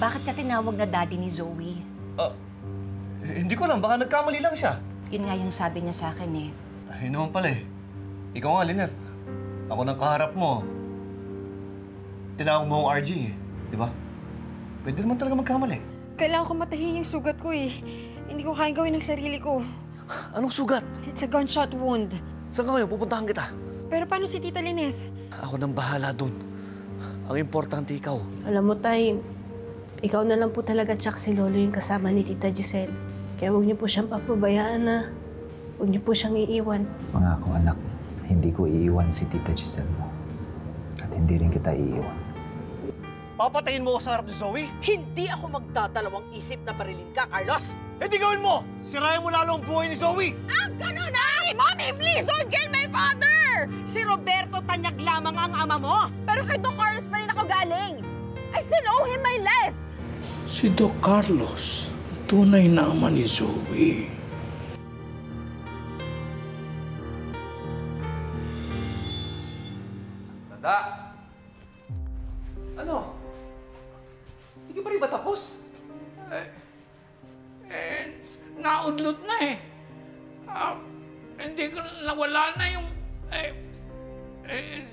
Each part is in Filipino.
bakit ka tinawag na daddy ni Zoe? Hindi ko alam. Baka nagkamali lang siya. Yun nga yung sabi niya sa akin eh. Ay, naman pala eh. Ikaw nga, Lynette. Ako nang kaharap mo. Tinawag mo akong RG eh. Di ba? Pwede naman talaga magkamali. Kailangan ko matahi yung sugat ko eh. Hindi ko kayang gawin ng sarili ko. Anong sugat? It's a gunshot wound. Saan ka ngayon? Pupuntahan kita. Pero paano si Tita Lynette? Ako nang bahala dun. Ang importante ikaw. Alam mo, Tay, ikaw na lang po talaga tsak si Lolo yung kasama ni Tita Giselle. Kaya huwag niyo po siyang papabayaan na. Huwag niyo po siyang iiwan. Pangako, anak, hindi ko iiwan si Tita Giselle mo. At hindi rin kita iiwan. Papatayin mo ako sa harap ni Zoe? Hindi ako magdadalawang isip na barilin ka, Carlos! Eh di gawin mo! Sirayan mo lalo ang buhay ni Zoe! Ah, ganun na! Hey, Mommy, please don't kill my father! Si Roberto Tanyag lamang ang ama mo! Pero kay Doc Carlos pa rin ako galing. I still owe him my life. Si Doc Carlos, tunay na ama ni Zoe. Tanda! Ano? Hindi pa rin ba tapos? Naudlot na eh. Hindi ko nawala na yung...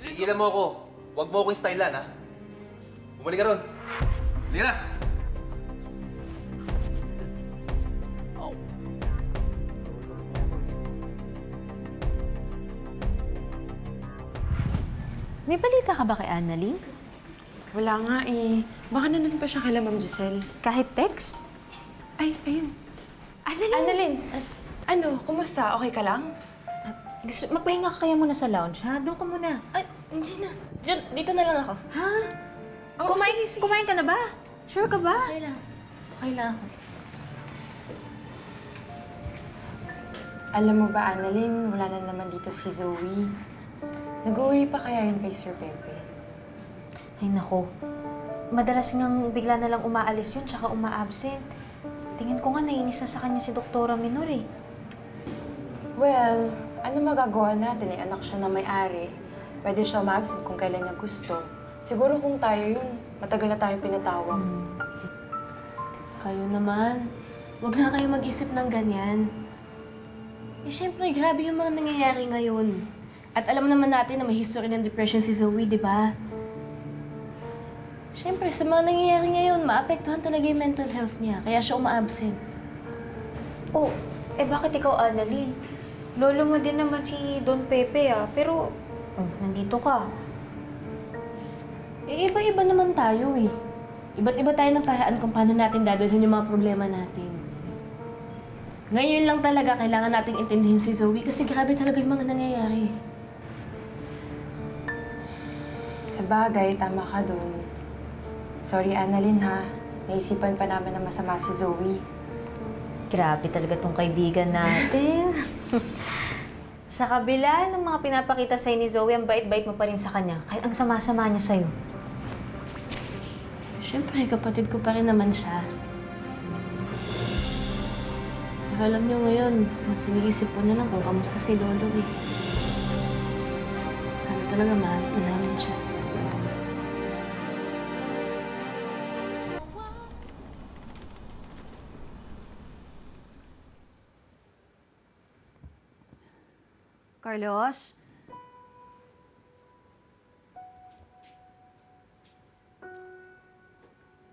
Tigilan mo ako. Huwag mo akong stylean, ha? Bumalik ka ron. Hindi na! May balita ka ba kay Annalyn? Wala nga eh. Baka nandun pa siya kay Ma'am Giselle. Kahit text? Ay, ayun. Annalyn! Ano, kumusta? Okay ka lang? Magpahinga ka kaya muna sa lounge, ha? Doon ka muna. Ay, hindi na. Dito na lang ako. Ha? Oh, sige. Kumain ka na ba? Sure ka ba? Okay lang. Okay lang ako. Alam mo ba, Annalyn, wala na naman dito si Zoe. Nag-uuri pa kaya yun kay Sir Pepe? Ay, nako. Madalas ngang bigla na lang umaalis yun, tsaka uma-absent. Tingin ko nga naiinis na sa kanya si Doktora Minor eh. Well, ano magagawa natin eh? Anak siya na may-ari. Pwede siya ma-absent kung kailan niya gusto. Siguro kung tayo yun, matagal na tayong pinatawag. Kayo naman. Huwag na kayo mag-isip ng ganyan. Eh, syempre, grabe yung mga nangyayari ngayon. At alam naman natin na may history ng depression si Zoe, di ba? Syempre, sa mga nangyayari ngayon, maapektuhan talaga yung mental health niya. Kaya siya uma-absent. Oh, eh bakit ikaw, Annalyn? Lolo mo din naman si Don Pepe ah. Pero, nandito ka. Eh, iba-iba naman tayo eh. Iba't iba tayo ng paraan kung paano natin dadalhin yung mga problema natin. Ngayon lang talaga kailangan nating intindihin si Zoe kasi grabe talaga yung mga nangyayari. Sa bagay, tama ka dun. Sorry, Annalyn ha. Naisipan pa namin na masama si Zoe. Grabe talaga tong kaibigan natin. Sa kabila ng mga pinapakita sa'yo ni Zoe, ang bait-bait mo pa rin sa kanya. Kahit ang sama-sama niya sa'yo. Siyempre, kapatid ko pa rin naman siya. Pero alam niyo ngayon, mas iniisip ko na lang kung kamusta si Lolo eh. Sana talaga mahal pa namin siya. Carlos?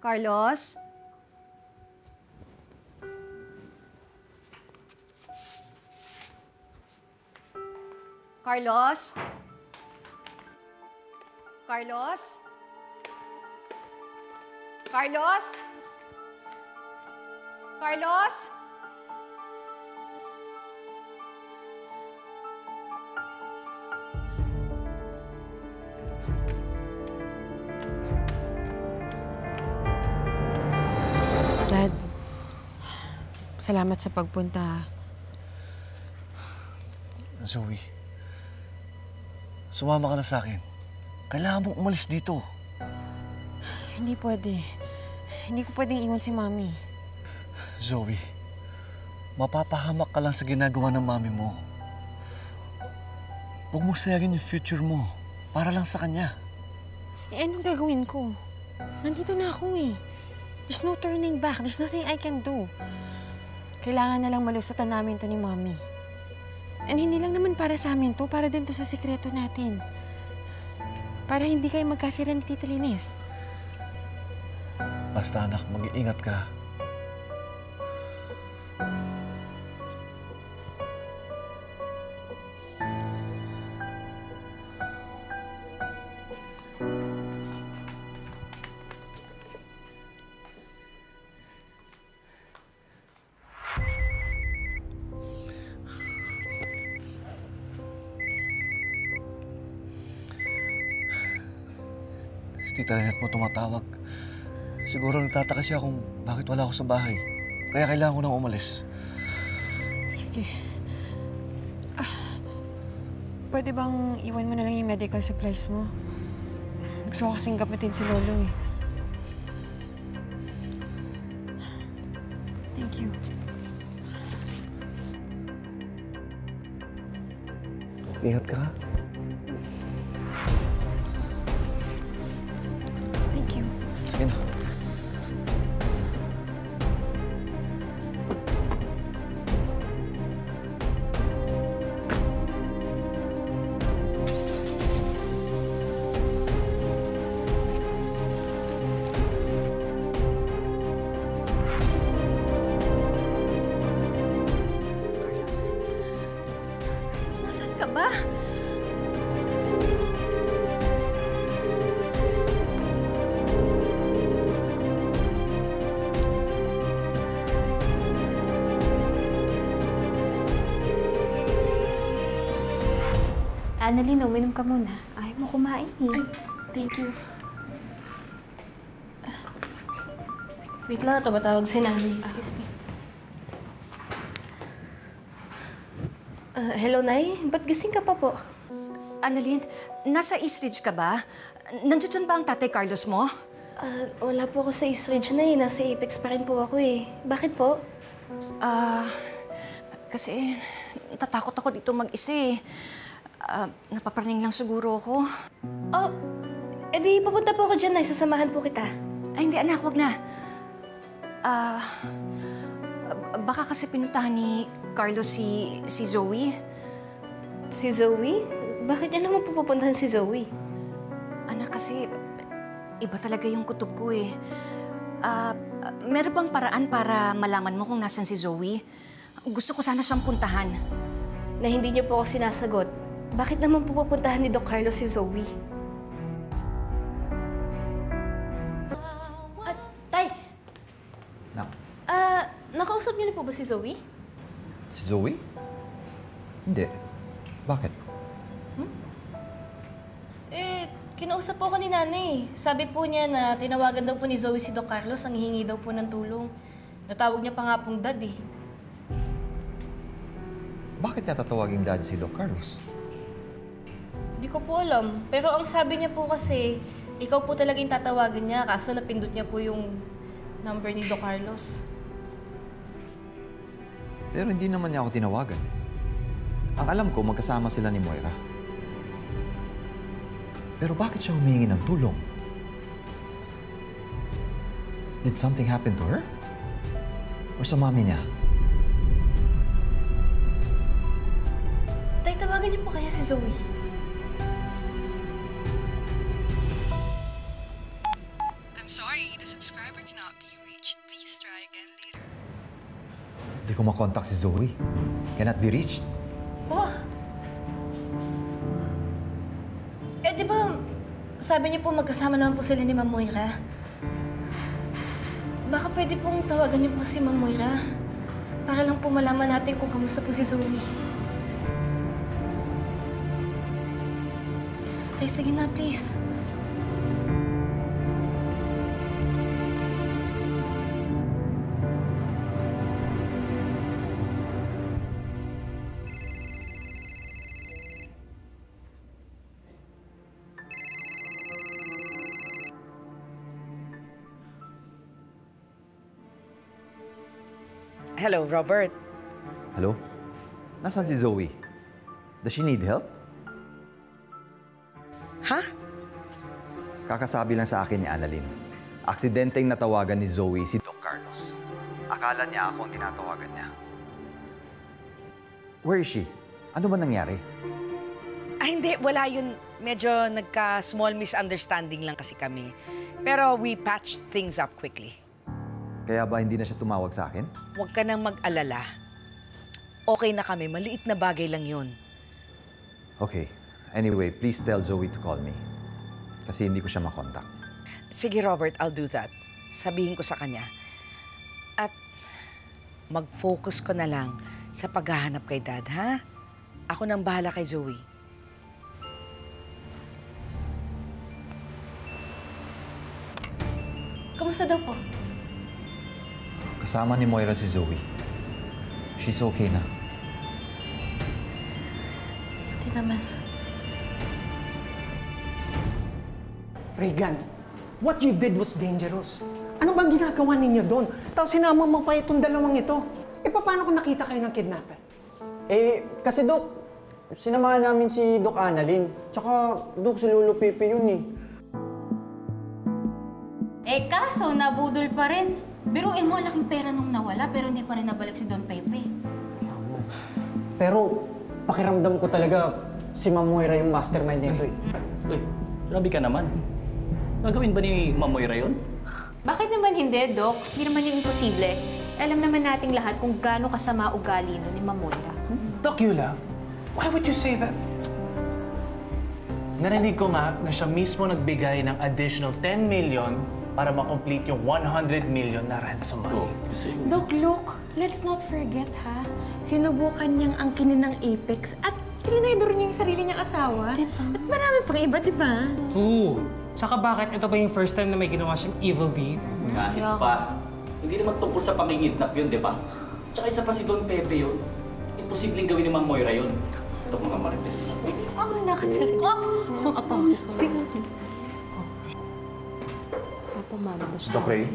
Carlos? Carlos? Carlos? Carlos? Carlos? Dad, salamat sa pagpunta. Zoe, sumama ka na sa akin. Kailangan mong umalis dito. Hindi pwede. Hindi ko pwedeng iwan si Mami. Zoe, mapapahamak ka lang sa ginagawa ng mami mo. Huwag mo sayagin yung future mo para lang sa kanya. Eh, anong gagawin ko? Nandito na ako eh. There's no turning back. There's nothing I can do. Kailangan na lang malusutan namin to ni Mommy. And hindi lang naman para sa amin to, para din to sa sekreto natin. Para hindi kayo magkasira ni Tita Lineth. Basta anak, mag-iingat ka. Tita Lineth mo tumatawag. Siguro nagtataka siya kung bakit wala ako sa bahay. Kaya kailangan ko nang umalis. Sige. Pwede bang iwan mo na lang yung medical supplies mo? Gusto ko kasing gamutin si Lolo eh. Thank you. Ingat ka. Thank you. Sige na. Carlos, nasaan ka ba? Annalyn, uminom ka muna. Ayaw mo kumain eh. Ay, thank you. Wait lang, tumatawag si Nanay. Excuse me. Hello, Nay? Ba't gising ka pa po? Annalyn, nasa East Ridge ka ba? Nandiyan ba ang tatay Carlos mo? Wala po ako sa East Ridge, Nay. Nasa Apex pa rin po ako eh. Bakit po? Kasi natatakot ako dito mag-isa eh. Napapraning lang siguro ako. Oh, edi papunta po ako dyan, Nay. Sasamahan po kita. Ay, hindi anak, wag na. Baka kasi pinuntahan ni Carlos si Zoe. Si Zoe? Bakit niya naman pupuntahan si Zoe? Anak, kasi iba talaga yung kutob ko eh. Meron bang paraan para malaman mo kung nasan si Zoe? Gusto ko sana siyang puntahan. Na hindi niyo po ako sinasagot. Bakit naman pupuntahan ni Doc Carlos si Zoe? Tay! Nak, Nakausap niyo na po ba si Zoe? si Zoe? Hindi. Bakit? Kinausap po ako ni Nanay. Sabi po niya na tinawagan daw po ni Zoe si Doc Carlos, ang hihingi daw po ng tulong. Natawag niya pa nga pong dad eh. Bakit niya tatawaging dad si Doc Carlos? Hindi ko po alam. Pero ang sabi niya po kasi, ikaw po talaga yung tatawagan niya, kaso napindot niya po yung number ni Doc Carlos. Pero hindi naman niya ako tinawagan. Ang alam ko, magkasama sila ni Moira. Pero bakit siya humingi ng tulong? Did something happen to her? Or sa mami niya? Tay, tawagan niyo po kaya si Zoe. I'm sorry, the subscriber cannot be reached. Please try again later. Hindi ko makontak si Zoe. Cannot be reached. Oh! Di ba, sabi niyo po magkasama naman po sila ni Ma'am Moira? Baka pwede pong tawagan niyo po si Ma'am Moira para lang po malaman natin kung kamusta po si Zoe. Tay, sige na, please. Hello, Robert. Hello? Nasaan si Zoe? Does she need help? Ha? Kakasabi lang sa akin ni Annalyn. Aksidenteng natawagan ni Zoe si Doc Carlos. Akala niya ako ang tinatawagan niya. Where is she? Ano ba nangyari? Hindi. Wala yun. Medyo nagka-small misunderstanding lang kasi kami. Pero we patched things up quickly. Kaya ba hindi na siya tumawag sa akin? Huwag ka nang mag-alala. Okay na kami. Maliit na bagay lang yun. Okay. Anyway, please tell Zoe to call me. Kasi hindi ko siya makontak. Sige, Robert. I'll do that. Sabihin ko sa kanya. At mag-focus ko na lang sa paghahanap kay Dad, ha? Ako nang bahala kay Zoe. Kamusta daw po? Kasama ni Moira si Zoe. She's okay na. Buti naman. Regan, what you did was dangerous. Ano bang ginagawa ninyo doon? Tapos sinama mo pa itong dalawang ito. Paano kung nakita kayo ng kidnapper? Kasi Dok, sinamahan namin si Doc Annalyn. Tsaka, Dok, si Lolo Pepe yun eh. Kaso nabudol pa rin. Biruin mo, laking pera nung nawala, pero hindi pa rin nabalik si Don Pepe. Pero, pakiramdam ko talaga si Ma'am Moira yung mastermind nito eh. Uy, grabe ka naman. Gagawin ba ni Ma'am Moira yun? Bakit naman hindi, Doc? Hindi naman yung imposible. Alam naman nating lahat kung gaano kasama ugali nun ni Ma'am Moira. Doc Eula, why would you say that? Narinig ko nga na siya mismo nagbigay ng additional 10 million para ma-complete yung 100 million na ransom money. Doc, look, let's not forget, ha? Sinubukan niyang angkinin ng Apex at trinidor niya yung sarili niyang asawa. At marami pang iba, di ba? True. Saka bakit ito ba yung first time na may ginawa siyang evil deed? Kahit pa. Hindi naman tungkol sa pangingidnap yun, di ba? Tsaka isa pa si Don Pepe yun. Imposibleng gawin ni Ma'am Moira yun. Ito mga marites. Nakatsarik. Doc Ray,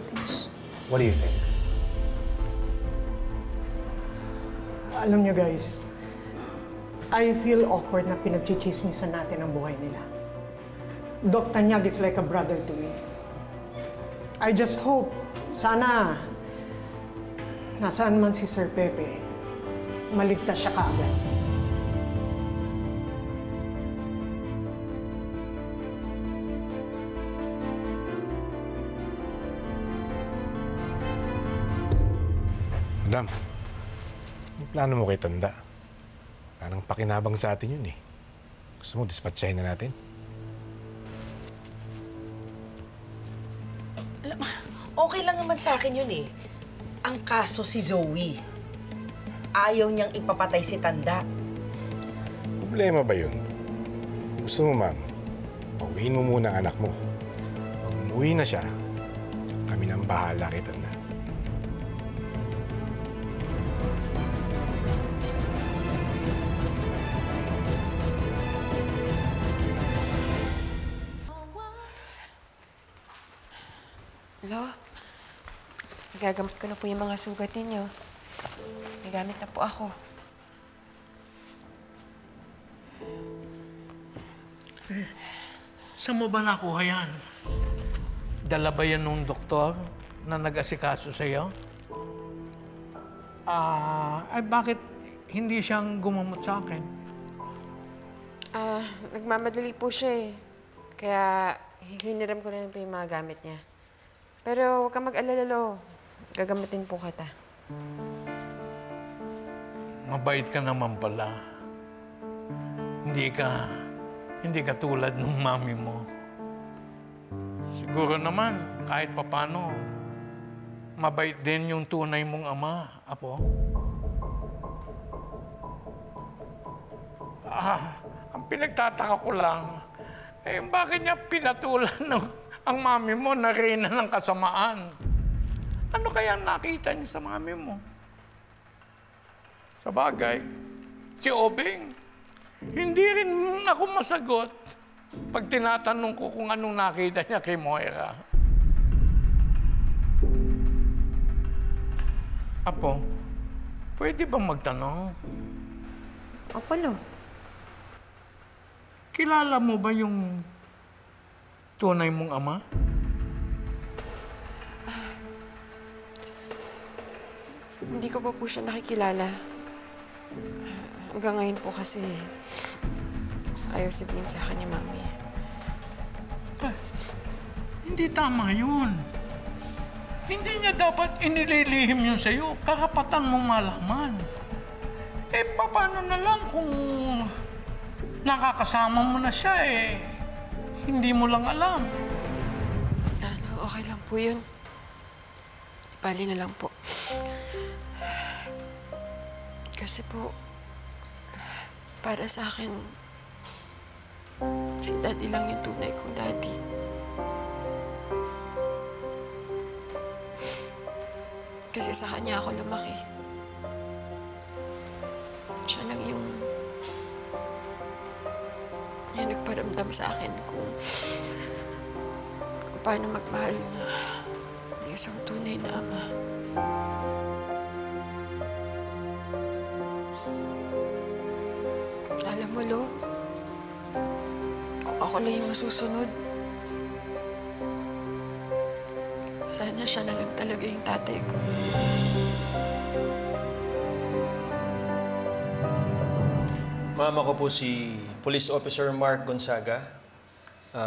what do you think? Alam niyo guys, I feel awkward na pinagchichismisan natin ang buhay nila. Doc Tanyag is like a brother to me. I just hope, sana, nasaan man si Sir Pepe, maligtas siya kaagad. Madam, yung plano mo kay Tanda, parang pakinabang sa atin yun eh. Gusto mo, dispatchahin na natin? Alam, okay lang naman sa akin yun eh. Ang kaso si Zoe. Ayaw niyang ipapatay si Tanda. Problema ba yun? Gusto mo, ma'am, pauwiin mo muna ang anak mo. Pag umuwi na siya, kami nang bahala kay Tanda. Hello? Gagamot ko na po yung mga sugat ninyo. May gamit na po ako. Saan mo ba nakuha yan? Dala ba yan nung doktor na nag-asikaso sa'yo? Ay bakit hindi siyang gumamot sa akin? Nagmamadali po siya eh. Kaya hiniram ko na po yung mga gamit niya. Pero huwag kang mag-alala, Lo. Gagamitin po kita. Mabait ka naman pala. Hindi ka tulad ng mami mo. Siguro naman, kahit papano, mabait din yung tunay mong ama, Apo. Ang pinagtataka ko lang, bakit niya pinatulan ang mami mo na reyna ng kasamaan? Ano kaya nakita niya sa mami mo? Sa bagay, si Obeng, hindi rin ako masagot pag tinatanong ko kung anong nakita niya kay Moira. Apo, pwede ba magtanong? Opo, Lo. Kilala mo ba yung tunay mong ama? Hindi ko pa po siya nakikilala. Hanggang ngayon po kasi ayaw sabihin sa akin ni Mami. Hindi tama yun. Hindi niya dapat inililihim yun sa'yo. Karapatan mong malaman. Eh, paano na lang kung nakakasama mo na siya hindi mo lang alam. Okay lang po yun. Ibali na lang po. Kasi po, para sa akin, si Daddy lang yung tunay kong Daddy. Kasi sa kanya ako lumaki. Siya lang yung nagparamdam sa akin kung paano magmahal ng isang tunay na ama. Alam mo, Lo, kung ako lang yung masusunod, sana siya na lang talaga yung tatay ko. Ma'am, ako po si Police Officer Mark Gonzaga.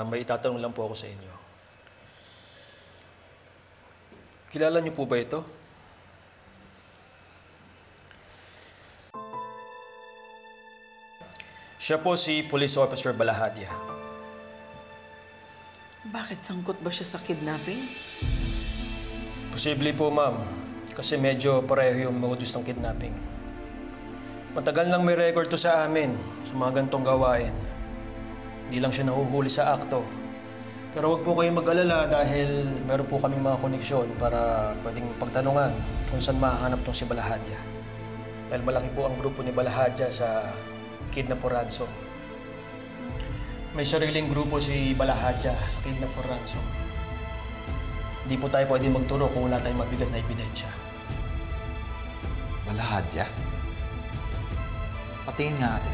May itatanong lang po ako sa inyo. Kilala niyo po ba ito? Siya po si Police Officer Balahadia. Bakit sangkot ba siya sa kidnapping? Posible po, ma'am. Kasi medyo pareho yung modus ng kidnapping. Matagal nang may record to sa amin sa mga ganitong gawain. Hindi lang siya nahuhuli sa akto. Pero huwag po kayong mag-alala dahil meron po kaming mga koneksyon para pwedeng pagtanungan kung saan mahahanap tong si Balahadia. Dahil malaki po ang grupo ni Balahadia sa Kidnap for Ransom. May sariling grupo si Balahadia sa Kidnap for Ransom. Hindi po tayo pwedeng magturo kung wala tayong mabigat na ebidensya. Balahadia? Patingin nga ate.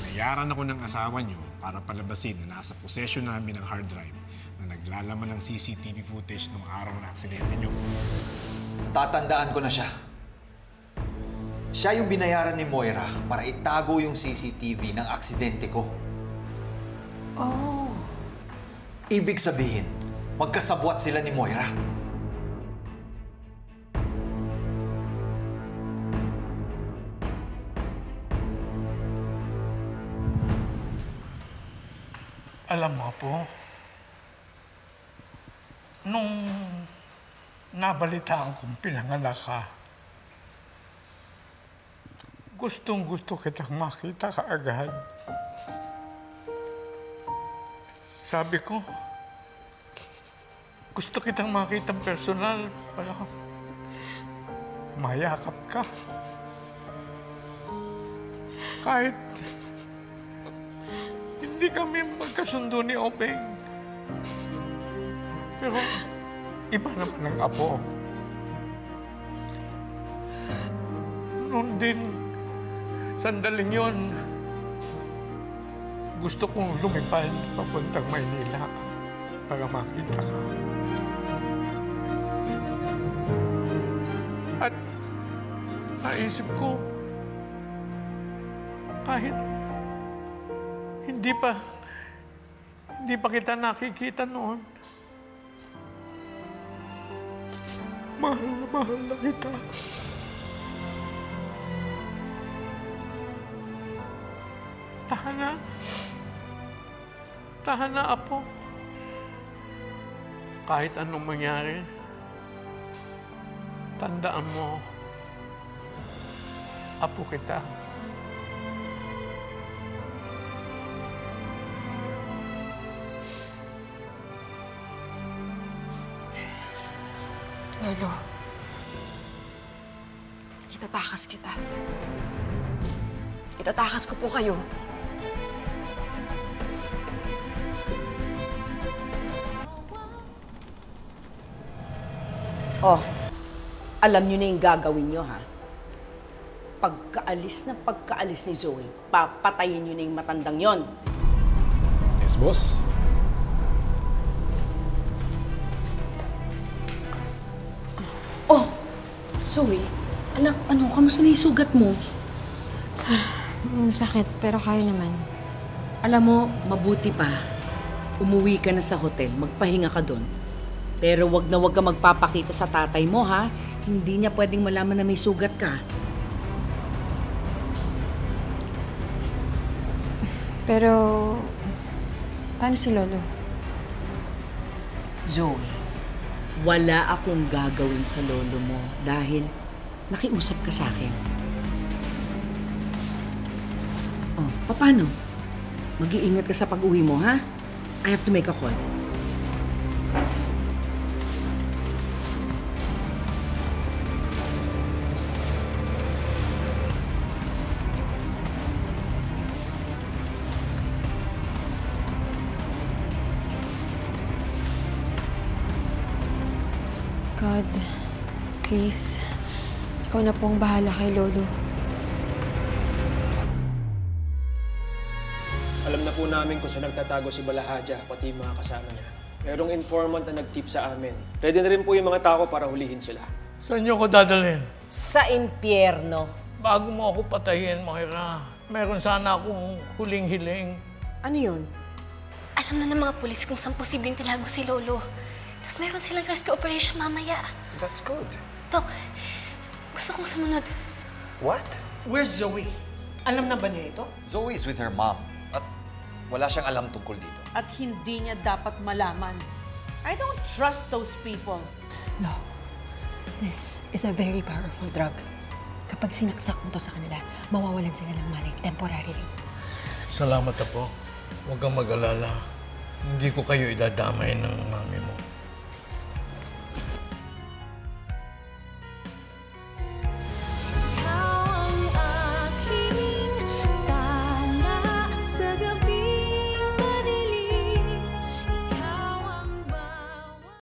Nayaran ako ng asawa niyo para palabasin na nasa possession namin ng hard drive na naglalaman ng CCTV footage nung araw na aksidente niyo. Natatandaan ko na siya. Siya yung binayaran ni Moira para itago yung CCTV ng aksidente ko. Oh. Ibig sabihin, magkasabwat sila ni Moira. Alam mo po, nung nabalitaan kong pinanganak ka, gustong-gusto kitang makita kaagad. Sabi ko, gusto kitang makitang personal para mayakap ka. Kahit hindi kami magkasundo ni Obeng. Pero iba naman ang apo. Noon din, sandaling yon, gusto kong lumipad papuntang Maynila para makita ka. At naisip ko, kahit hindi pa kita nakikita noon, mahal na mahal na kita. Tahan na, apo. Kahit anong mangyari, tandaan mo, apo kita. Lolo, itatakas kita. Itatakas ko po kayo. Oh, alam niyo na yung gagawin niyo, ha? pagkaalis ni Zoe, papatayin niyo na yung matandang yon. Yes, boss. Oh, Zoe, anak, kamusta na yung sugat mo? Sakit, pero kaya naman. Alam mo, mabuti pa. Umuwi ka na sa hotel, magpahinga ka doon. Pero wag na wag ka magpapakita sa tatay mo, ha? Hindi niya pwedeng malaman na may sugat ka. Pero, paano si Lolo? Zoe, wala akong gagawin sa lolo mo dahil nakiusap ka sa akin. Oh, paano? Mag-iingat ka sa pag-uwi mo, ha? I have to make a call. God, please, ikaw na po ang bahala kay Lolo. Alam na po namin kung saan nagtatago si Balahadja, pati yung mga kasama niya. Merong informant na nag-tip sa amin. Ready na rin po yung mga tao para hulihin sila. Saan niyo ko dadalhin? Sa impyerno. Bago mo ako patayin, Moira, meron sana akong huling-hiling. Ano yun? Alam na ng mga pulis kung saan posibleng tinago si Lolo. Tapos meron silang rescue operation mamaya. That's good. Dok, gusto kong sumunod. What? Where's Zoe? Alam na ba niya ito? Zoe is with her mom. At wala siyang alam tungkol dito. At hindi niya dapat malaman. I don't trust those people. No. This is a very powerful drug. Kapag sinaksak mo to sa kanila, mawawalan sila ng malay temporarily. Salamat po. Huwag kang mag-alala. Hindi ko kayo idadamay ng mami mo.